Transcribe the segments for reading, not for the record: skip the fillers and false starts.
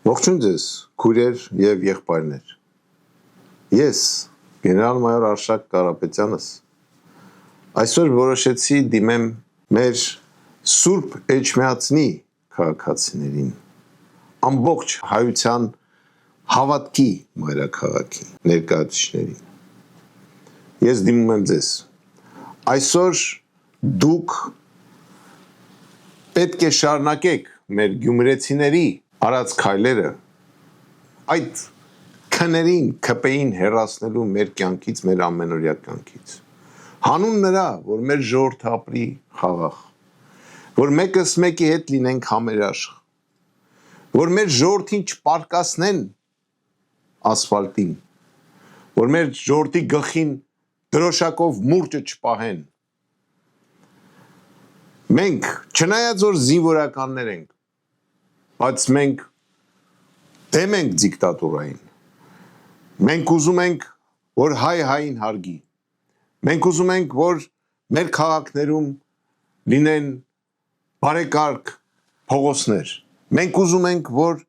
Ողջույն ձեզ, քույրեր եւ եղբայրներ։ Ես, գեներալ-մայոր Արշակ Կարապետյանս, այսօր որոշեցի դիմեմ մեր Սուրբ Էջմիածնի քաղաքացիներին, ամբողջ հայության հավատքի մայրաքաղաքի ներկայացուցիչներին։ Ես դիմում եմ ձեզ։ Այսօր դուք պետք է շարունակեք մեր գյումրեցիների արած քայլերը այդ քներին, քպեին հեռացնելու մեր կյանքից, մեր ամենօրյա կյանքից։ Հանուն նրա, որ մեր ժողովուրդը ապրի խաղաղ, որ մեկս մեկի հետ լինենք համերաշխ, որ մեր ժողովրդին չպարկասնեն ասֆալտին, որ մեր ժողովրդի գլխին դրոշակով մուրճը չպահեն։ Մենք, չնայած որ զինվորականներ ենք, բայց մենք դեմ ենք դիկտատուրային, մենք ուզում ենք, որ հայ-հային հարգի, մենք ուզում ենք, որ մեր քաղաքներում լինեն բարեկարգ փողոցներ, մենք ուզում ենք, որ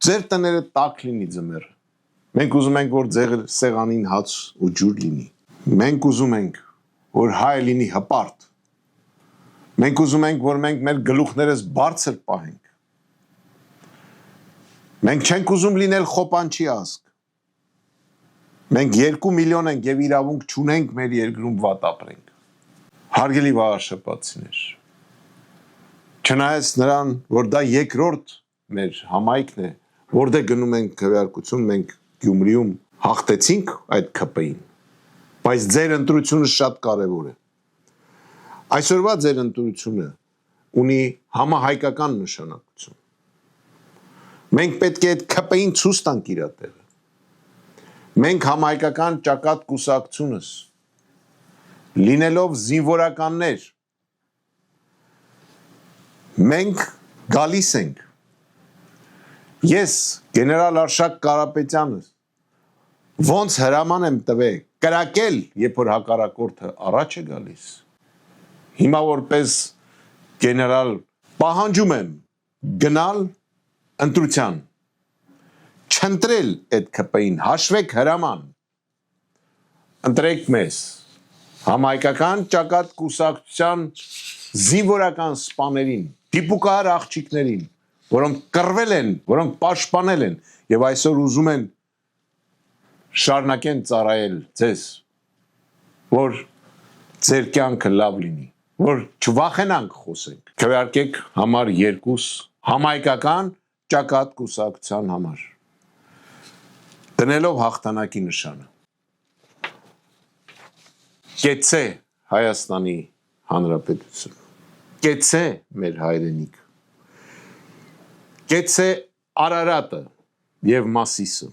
ձեր տները տաք լինի ձմեռը, մենք ուզում ենք, որ ձեր սեղանին հաց ու ջուր լինի, մենք ուզում ենք, որ հայը լինի հպարտ, մենք ուզում ենք, որ մենք մեր գլուխներս բարձր պահենք, մենք չենք ուզում լինել խոպանչի ազգ, մենք 2 միլիոն ենք և իրավունք չունենք մեր երկրում վատ ապրենք, հարգելի վաղաշապատցիներ, չնայած նրան, որ դա երկրորդ մեր համայնքն է, որտեղ գնում ենք քվեարկություն, մենք Գյումրիում հաղթեցինք այդ ՔՊ-ին, բայց ձեր ընտրությունը շատ կարևոր է։ Այսօրվա ձեր ընտրությունը ունի համահայկական նշանակություն։ Մենք պետք է այդ ՔՊ-ին ցույց տանք իր տեղը։ Մենք համահայկական ճակատ կուսակցությունս, լինելով զինվորականներ, մենք գալիս ենք։ Ես, գեներալ Արշակ Կարապետյանս, ոնց հրաման եմ տվել կրակել, երբ որ հակառակորդը առաջ է գալիս։ Հիմա որպես գեներալ պահանջում եմ գնալ ընտրության, չընտրել այդ ՔՊ-ին, հաշվեք հրաման, ընտրեք մեզ, համահայկական ճակատ կուսակցության զինվորական սպաներին, դիպուկահար աղջիկներին, որոնք կռվել են, որոնք պաշտպանել են և այսօր ուզում են շարունակեն ծառայել ձեզ, որ ձեր կյանքը լավ լինի, որ չվախենանք խոսենք, քվեարկեք համար 2 համահայկական ճակատ կուսակցության համար, դնելով հաղթանակի նշանը։ Կեցցե Հայաստանի Հանրապետություն, կեցցե մեր հայրենիք, կեցցե Արարատը և Մասիսը,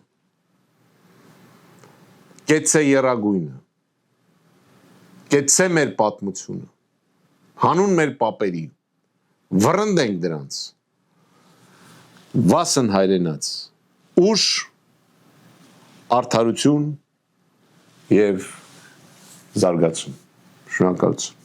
կեցցե Եռագույնը, կեցցե մեր պատմությունը, հանուն մեր պապերի, վռնդենք դրանց, վասն հայրենաց, ուժ, արդարություն և զարգացում։ Շնորհակալություն։